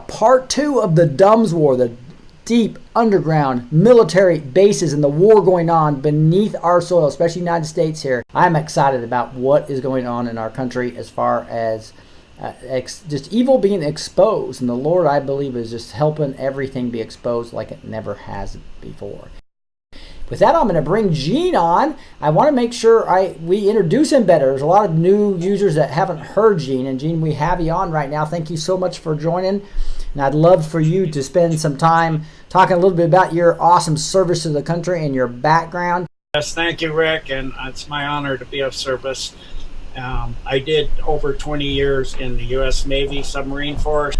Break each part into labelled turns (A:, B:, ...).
A: Part 2 of the DUMBS War, the deep underground military bases and the war going on beneath our soil, especially the United States here. I'm excited about what is going on in our country as far as just evil being exposed. And the Lord, I believe, is just helping everything be exposed like it never has before. With that, I'm going to bring Gene on. I want to make sure we introduce him better. There's a lot of new users that haven't heard Gene. And Gene, we have you on right now. Thank you so much for joining. And I'd love for you to spend some time talking a little bit about your awesome service to the country and your background.
B: Yes, thank you, Rick. And it's my honor to be of service. I did over 20 years in the U.S. Navy submarine force.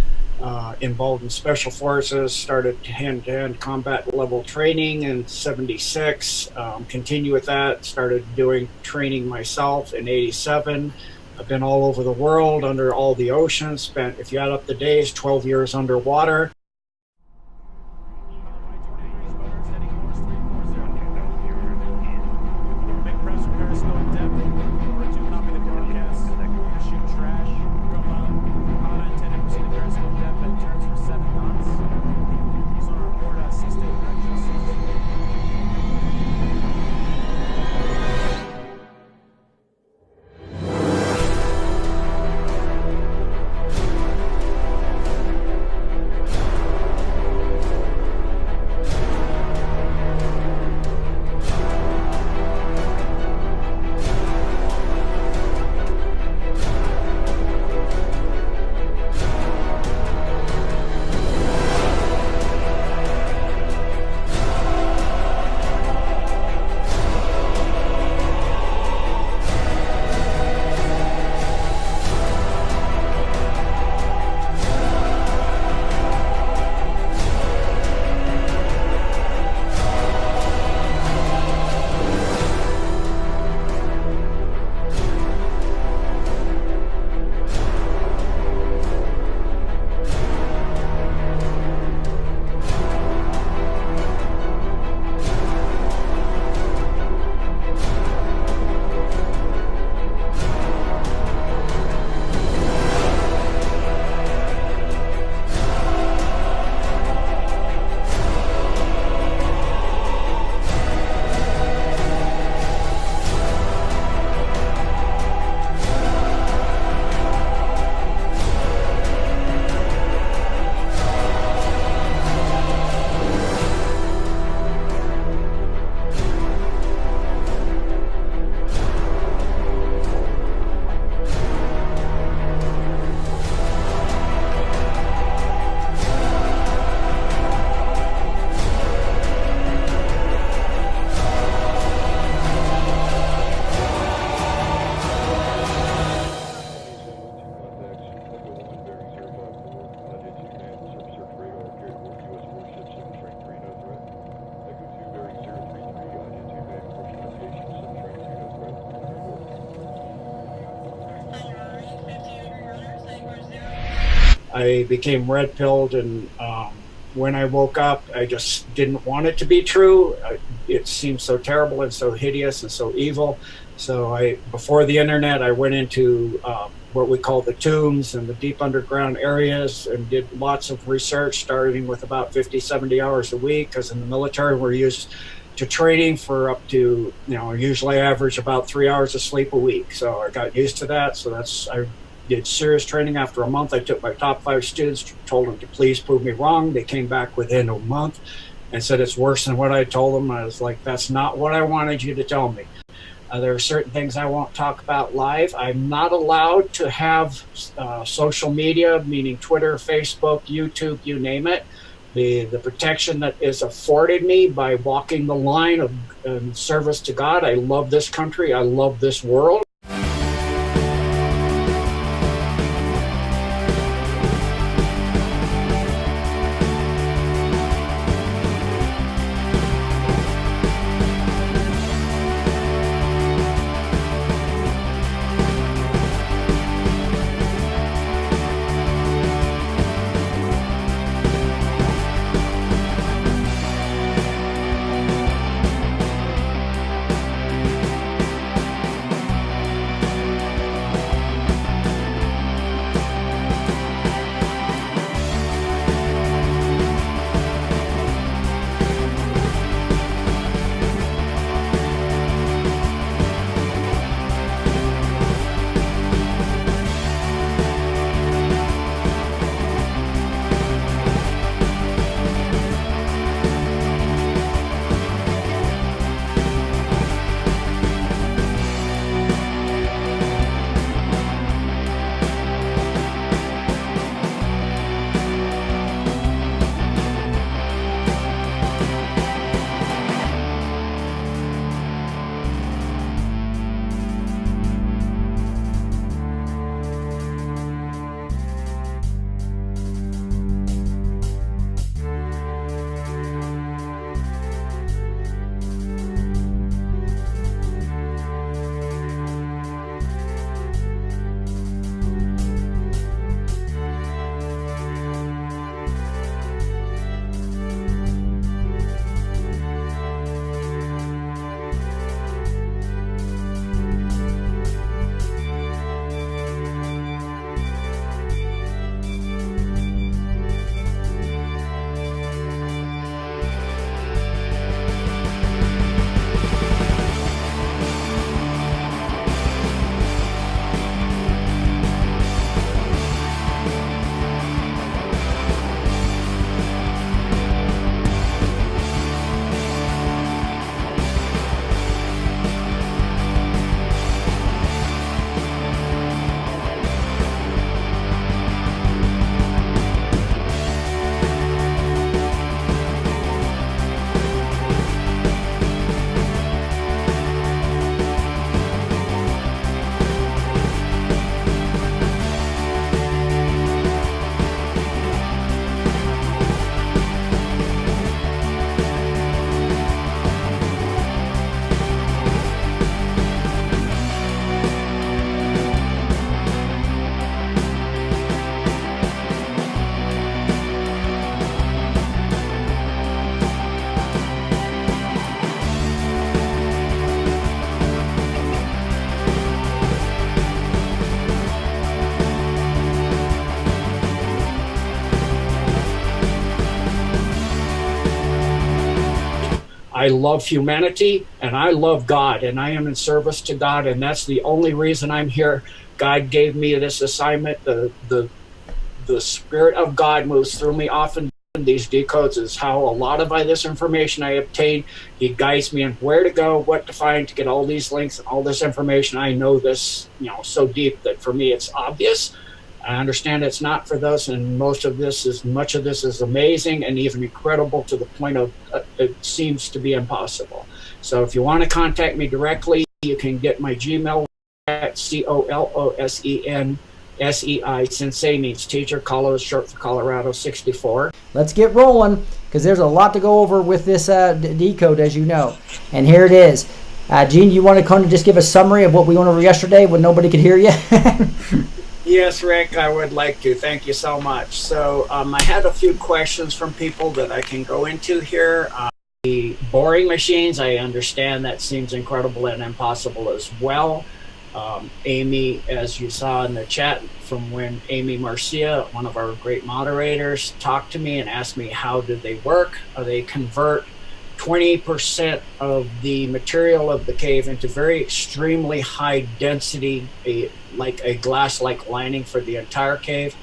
B: Involved in special forces, started hand-to-hand combat level training in '76, continue with that, started doing training myself in '87. I've been all over the world, under all the oceans, spent, if you add up the days, 12 years underwater. I became red-pilled, and when I woke up, I just didn't want it to be true. It seemed so terrible and so hideous and so evil. So before the internet, I went into what we call the tombs and the deep underground areas and did lots of research, starting with about 50, 70 hours a week, because in the military we're used to training for up to, usually average about 3 hours of sleep a week. So I got used to that. So I did serious training. After a month, I took my top 5 students, told them to please prove me wrong. They came back within a month and said it's worse than what I told them. I was like, that's not what I wanted you to tell me. There are certain things I won't talk about live. I'm not allowed to have social media, meaning Twitter, Facebook, YouTube, you name it. The protection that is afforded me by walking the line of service to God. I love this country. I love this world. I love humanity and I love God, and I am in service to God, and that's the only reason I'm here. God gave me this assignment. The Spirit of God moves through me often. These decodes is how a lot of this information I obtain. He guides me in where to go, what to find to get all these links and all this information. I know this, so deep that for me it's obvious. I understand it's not for those, and much of this is amazing and even incredible to the point of it seems to be impossible. So if you want to contact me directly, you can get my Gmail at COLOSEN SEI, Sensei means teacher, Colo is short for Colorado 64.
A: Let's get rolling, because there's a lot to go over with this decode, as you know. And here it is. Gene, you want to kind of just give a summary of what we went over yesterday when nobody could hear you?
B: Yes, Rick, I would like to. Thank you so much. So I had a few questions from people that I can go into here. The boring machines, I understand that seems incredible and impossible as well. Amy, as you saw in the chat from when Amy Marcia, one of our great moderators, talked to me and asked me how did they work. They convert 20% of the material of the cave into very extremely high density, like a glass-like lining for the entire cave.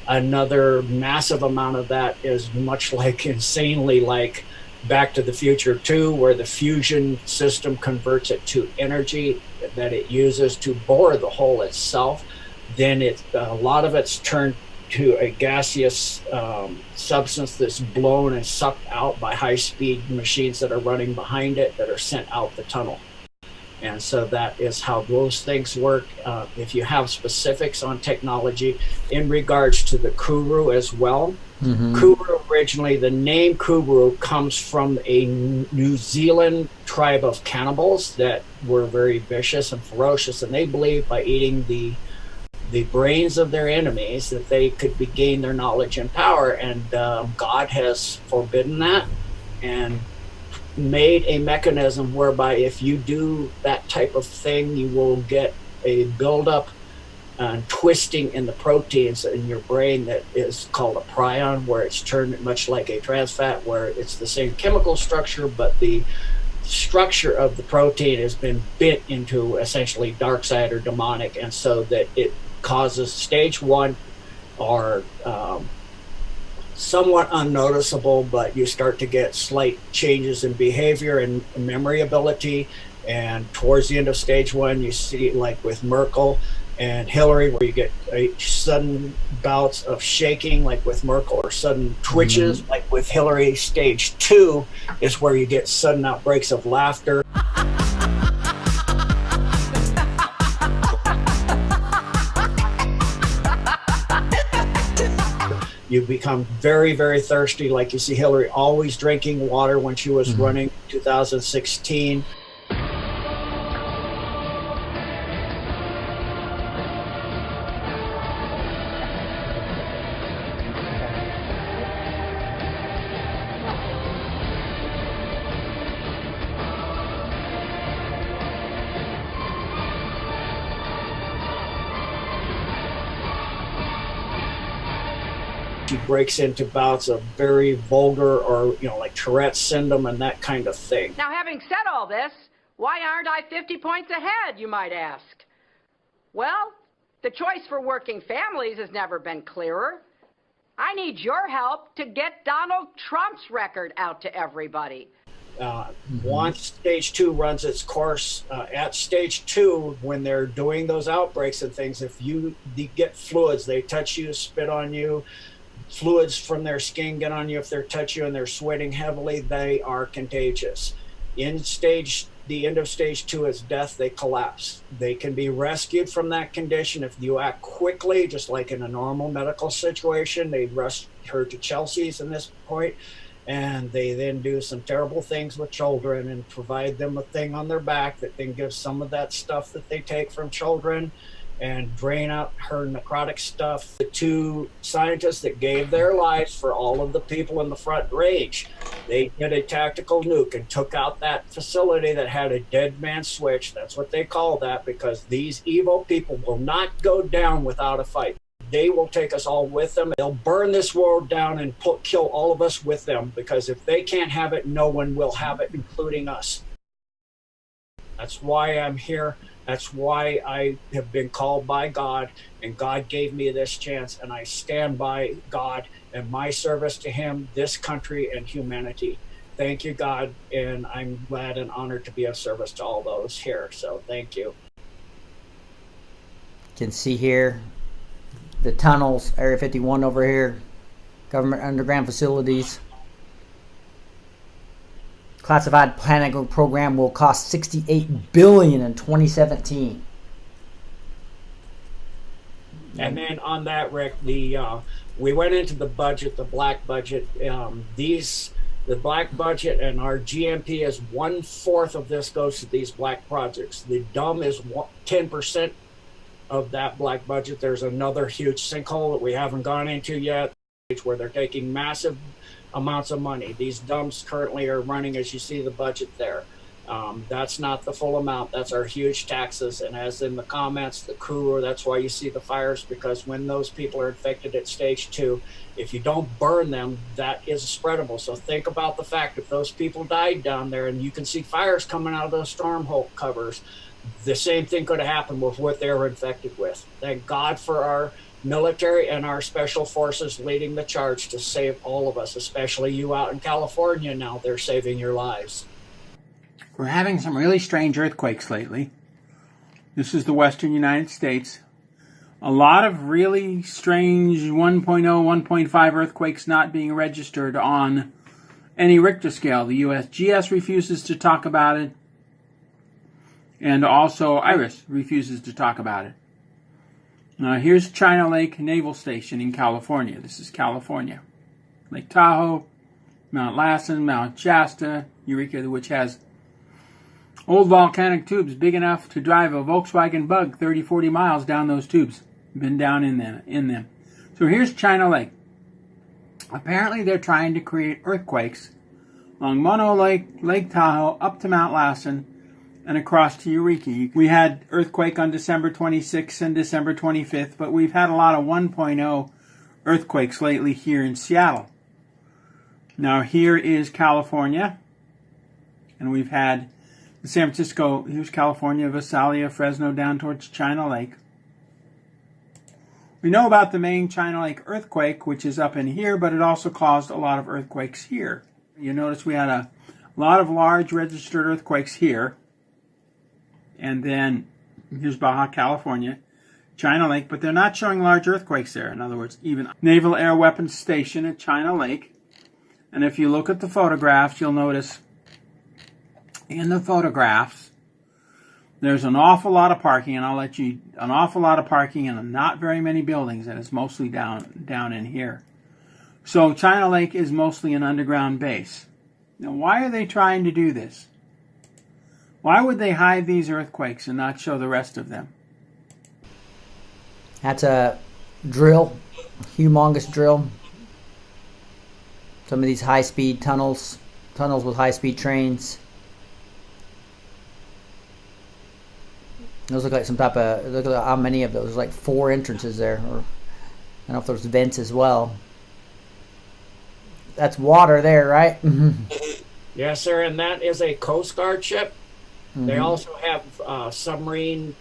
B: Another massive amount of that is much like insanely like Back to the Future 2, where the fusion system converts it to energy that it uses to bore the hole itself. Then a lot of it's turned to a gaseous substance that's blown and sucked out by high-speed machines that are running behind it that are sent out the tunnel. And so that is how those things work. If you have specifics on technology in regards to the Kuru as well, Kuru originally, the name Kuru comes from a New Zealand tribe of cannibals that were very vicious and ferocious, and they believed by eating the brains of their enemies that they could gain their knowledge and power, and God has forbidden that and made a mechanism whereby if you do that type of thing, you will get a buildup and twisting in the proteins in your brain that is called a prion, where it's turned much like a trans fat, where it's the same chemical structure, but the structure of the protein has been bit into essentially dark side or demonic, and so that it causes stage 1 or somewhat unnoticeable, but you start to get slight changes in behavior and memory ability. And towards the end of stage 1, you see, like with Merkel and Hillary, where you get sudden bouts of shaking like with Merkel, or sudden twitches like with Hillary. Stage 2 is where you get sudden outbreaks of laughter. You become very, very thirsty, like you see Hillary always drinking water when she was running in 2016. She breaks into bouts of very vulgar or, like Tourette's syndrome and that kind of thing.
C: Now, having said all this, why aren't I 50 points ahead, you might ask? Well, the choice for working families has never been clearer. I need your help to get Donald Trump's record out to everybody.
B: Once stage 2 runs its course, at stage 2, when they're doing those outbreaks and things, if you get fluids, they touch you, spit on you, fluids from their skin get on you, if they touch you and they're sweating heavily, they are contagious. The end of stage 2 is death. They collapse. They can be rescued from that condition if you act quickly, just like in a normal medical situation. They rush her to Chelsea's in this point, and they then do some terrible things with children and provide them a thing on their back that then gives some of that stuff that they take from children and drain out her necrotic stuff. The 2 scientists that gave their lives for all of the people in the front range, they did a tactical nuke and took out that facility that had a dead man switch. That's what they call that, because these evil people will not go down without a fight. they will take us all with them. They'll burn this world down and kill all of us with them, because if they can't have it, no one will have it, including us. That's why I'm here. That's why I have been called by God, and God gave me this chance, and I stand by God and my service to him, this country, and humanity. Thank you, God, and I'm glad and honored to be of service to all those here. So thank you.
A: You can see here the tunnels, Area 51 over here, government underground facilities. Classified planning program will cost $68 billion in 2017.
B: And then on that, Rick, we went into the budget, the black budget. The black budget and our GMP is 1/4 of this goes to these black projects. The dumb is 10% of that black budget. There's another huge sinkhole that we haven't gone into yet, where they're taking massive amounts of money. These dumps currently are running, as you see the budget there. That's not the full amount. That's our huge taxes. And as in the comments, the crew, that's why you see the fires, because when those people are infected at stage 2, if you don't burn them, that is spreadable. So think about the fact if those people died down there and you can see fires coming out of those storm hole covers, the same thing could have happened with what they were infected with. Thank God for our military and our special forces leading the charge to save all of us, especially you out in California now. They're saving your lives.
D: We're having some really strange earthquakes lately. This is the western United States. A lot of really strange 1.0, 1.5 earthquakes not being registered on any Richter scale. The USGS refuses to talk about it. And also IRIS refuses to talk about it. Here's China Lake Naval Station in California. This is California. Lake Tahoe, Mount Lassen, Mount Shasta, Eureka, which has old volcanic tubes big enough to drive a Volkswagen Bug 30, 40 miles down those tubes. Been down in them. So here's China Lake. Apparently they're trying to create earthquakes along Mono Lake, Lake Tahoe, up to Mount Lassen, and across to Eureka. We had earthquake on December 26th and December 25th, but we've had a lot of 1.0 earthquakes lately here in Seattle. Now here is California, and we've had San Francisco, here's California, Visalia, Fresno, down towards China Lake. We know about the main China Lake earthquake, which is up in here, but it also caused a lot of earthquakes here. You notice we had a lot of large registered earthquakes here. And then here's Baja California, China Lake, but they're not showing large earthquakes there. In other words, even Naval Air Weapons Station at China Lake. And if you look at the photographs, you'll notice in the photographs, there's an awful lot of parking, and an awful lot of parking and not very many buildings, and it's mostly down in here. So China Lake is mostly an underground base. Now, why are they trying to do this? Why would they hide these earthquakes and not show the rest of them?
A: That's a drill, humongous drill. Some of these high-speed tunnels with high-speed trains. Those look like some type of, look at how many of those. There's like 4 entrances there. Or I don't know if there's vents as well. That's water there, right?
B: Yes, sir, and that is a Coast Guard ship. They also have submarine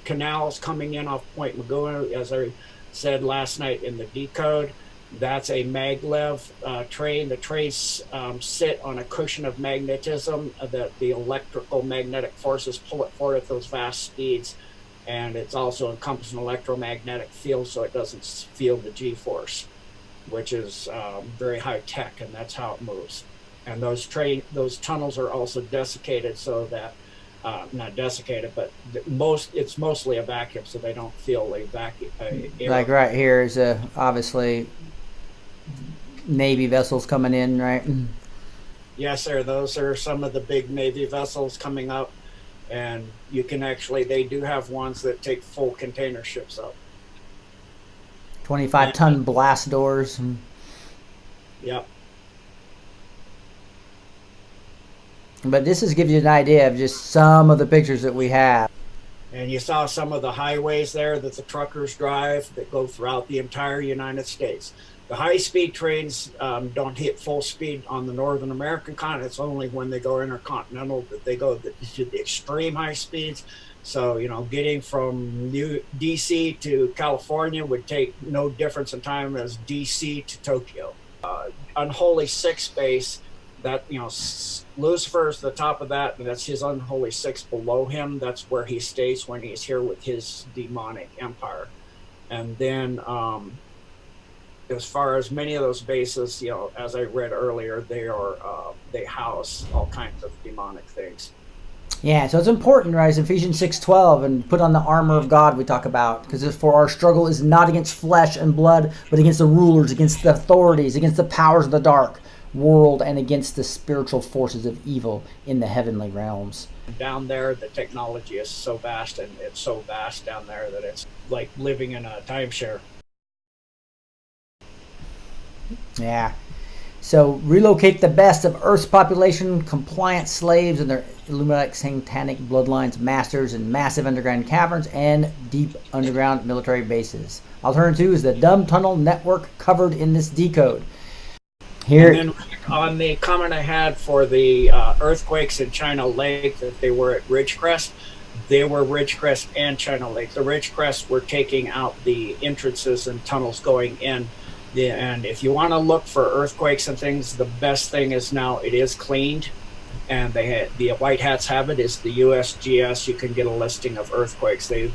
B: canals coming in off Point Maguna, as I said last night in the decode. That's a maglev train. The trains sit on a cushion of magnetism that the electrical magnetic forces pull it forward at those vast speeds. And it's also encompassed an electromagnetic field so it doesn't feel the G-force, which is very high tech, and that's how it moves. And those tunnels are also desiccated so that, not desiccated, but it's mostly a vacuum, so they don't feel a vacuum.
A: Like right here is obviously Navy vessels coming in, right?
B: Yes, sir. Those are some of the big Navy vessels coming up, and you can actually, they do have ones that take full container ships up.
A: 25-ton blast doors.
B: Yep.
A: But this is gives you an idea of just some of the pictures that we have.
B: And you saw some of the highways there that the truckers drive that go throughout the entire United States. The high-speed trains don't hit full speed on the Northern American continent. It's only when they go intercontinental that they go to the extreme high speeds. So, you know, getting from DC to California would take no difference in time as DC to Tokyo. Unholy Six base, that, you know, Lucifer is the top of that, and that's his unholy six below him. That's where he stays when he's here with his demonic empire. And then as far as many of those bases, you know, as I read earlier, they house all kinds of demonic things.
A: Yeah, so it's important, right? Ephesians 6:12, and put on the armor of God we talk about, because for our struggle is not against flesh and blood, but against the rulers, against the authorities, against the powers of the dark world, and against the spiritual forces of evil in the heavenly realms.
B: Down there, the technology is so vast, and it's so vast down there that it's like living in a timeshare.
A: Yeah. So relocate the best of Earth's population, compliant slaves and their Illuminati satanic bloodlines, masters in massive underground caverns and deep underground military bases. Alternative 2 is the dumb tunnel network covered in this decode. Here.
B: And then on the comment I had for the earthquakes in China Lake, that they were at Ridgecrest, they were Ridgecrest and China Lake. The Ridgecrest were taking out the entrances and tunnels going in. And if you want to look for earthquakes and things, the best thing is now it is cleaned, and the white hats have it. Is the USGS. You can get a listing of earthquakes. The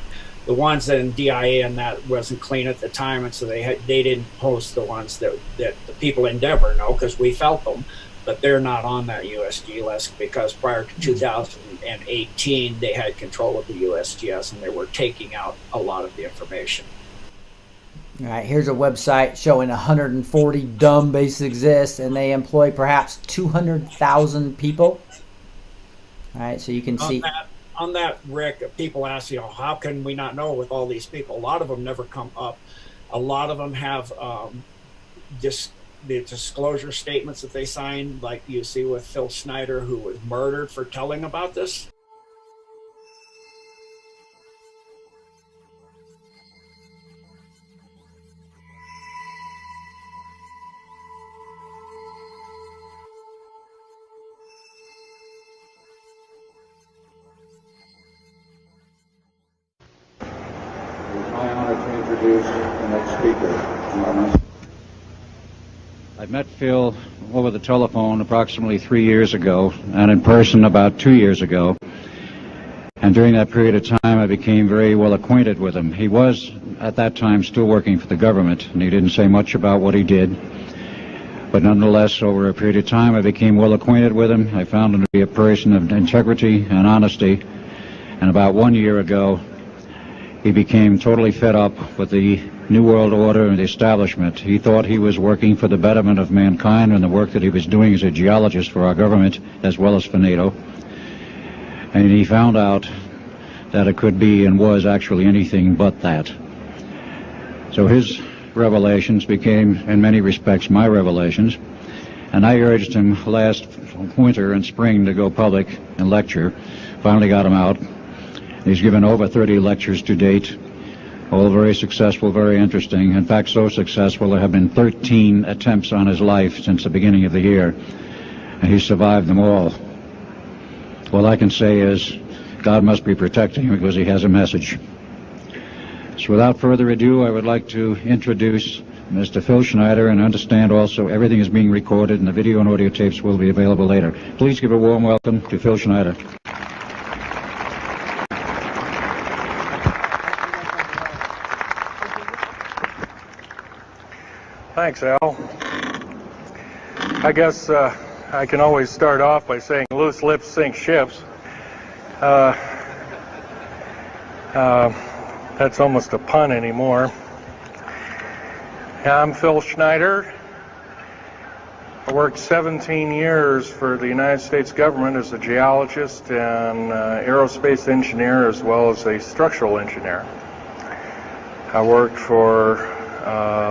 B: ones in DIA and that wasn't clean at the time, and so they didn't post the ones that the people in Denver know, because we felt them, but they're not on that USG list because prior to 2018 they had control of the USGS and they were taking out a lot of the information.
A: All right, here's a website showing 140 dumb bases exist, and they employ perhaps 200,000 people. All right, so you can see.
B: On that, Rick, people ask, you know, how can we not know with all these people? A lot of them never come up. A lot of them have just the disclosure statements that they sign, like you see with Phil Schneider, who was murdered for telling about this.
E: The next speaker. I met Phil over the telephone approximately 3 years ago, and in person about 2 years ago. And during that period of time, I became very well acquainted with him. He was, at that time, still working for the government, and he didn't say much about what he did. But nonetheless, over a period of time, I became well acquainted with him. I found him to be a person of integrity and honesty. And about 1 year ago, he became totally fed up with the New World Order and the establishment. He thought he was working for the betterment of mankind and the work that he was doing as a geologist for our government as well as for NATO. And he found out that it could be and was actually anything but that. So his revelations became, in many respects, my revelations. And I urged him last winter and spring to go public and lecture. Finally got him out. He's given over 30 lectures to date, all very successful, very interesting. In fact, so successful there have been 13 attempts on his life since the beginning of the year, and he's survived them all. All I can say is God must be protecting him because he has a message. So without further ado, I would like to introduce Mr. Phil Schneider, and understand also everything is being recorded and the video and audio tapes will be available later. Please give a warm welcome to Phil Schneider.
F: Thanks, Al. I guess I can always start off by saying loose lips sink ships. That's almost a pun anymore. I'm Phil Schneider. I worked 17 years for the United States government as a geologist and aerospace engineer as well as a structural engineer. I worked for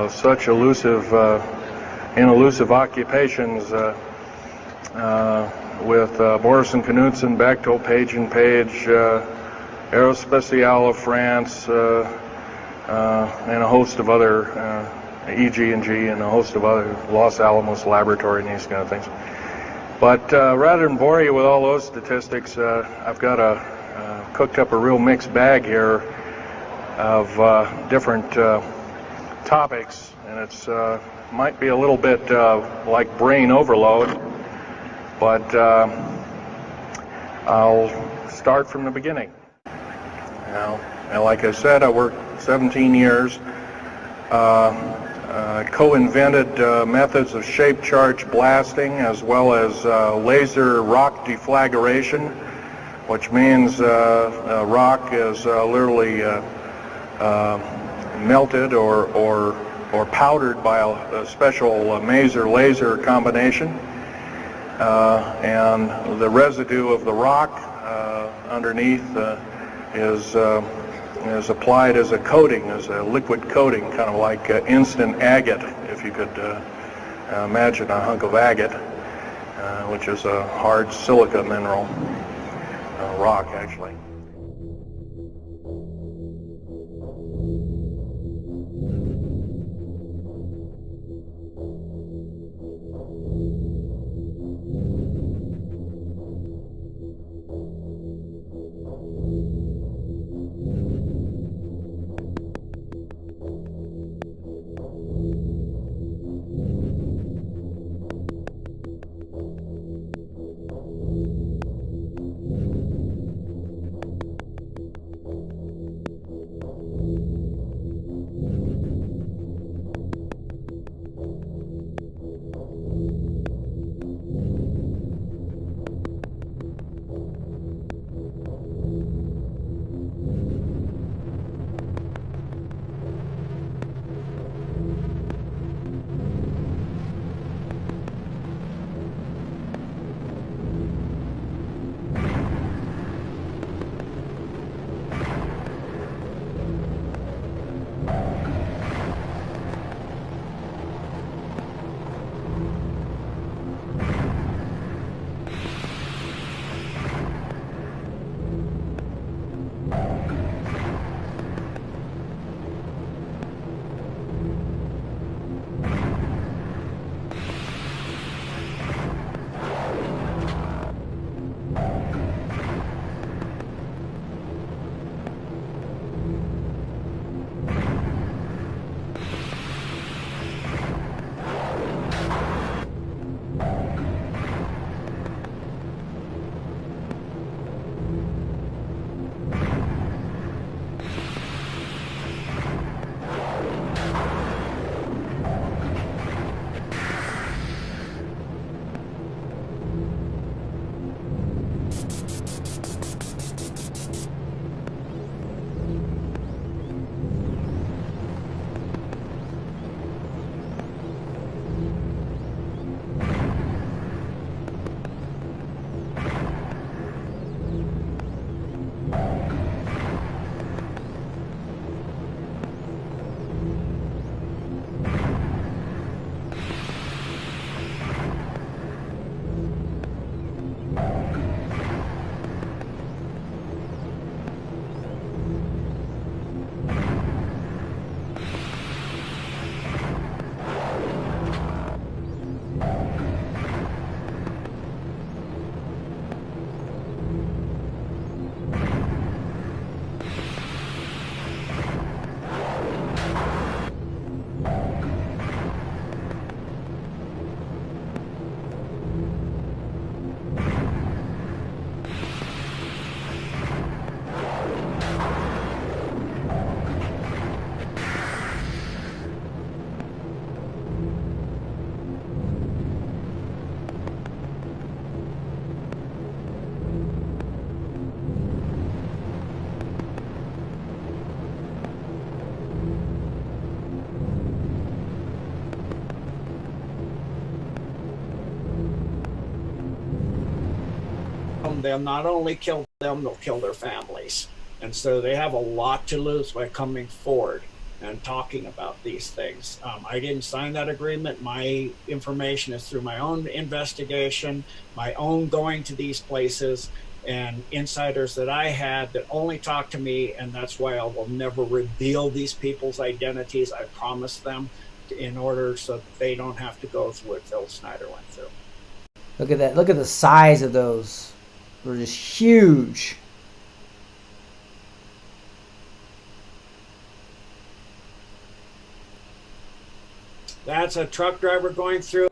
F: such elusive occupations with Morrison Knudsen, Bechtel, Page and Page, Aerospatiale of France, and a host of other, EG&G and a host of other, Los Alamos Laboratory and these kind of things. But rather than bore you with all those statistics, I've got cooked up a real mixed bag here of different topics, and it's might be a little bit like brain overload, but I'll start from the beginning. Now, like I said, I worked 17 years, co-invented methods of shape charge blasting as well as laser rock deflagration, which means rock is literally melted or powdered by a special maser-laser combination, and the residue of the rock underneath is applied as a coating, as a liquid coating, kind of like instant agate, if you could imagine a hunk of agate, which is a hard silica mineral, rock actually.
B: They'll not only kill them, they'll kill their families. And so they have a lot to lose by coming forward and talking about these things. I didn't sign that agreement. My information is through my own investigation, my own going to these places, and insiders that I had that only talked to me, and that's why I will never reveal these people's identities. I promise them, in order so that they don't have to go through what Phil Schneider went through.
A: Look at that. Look at the size of those. They're just huge.
B: That's a truck driver going through.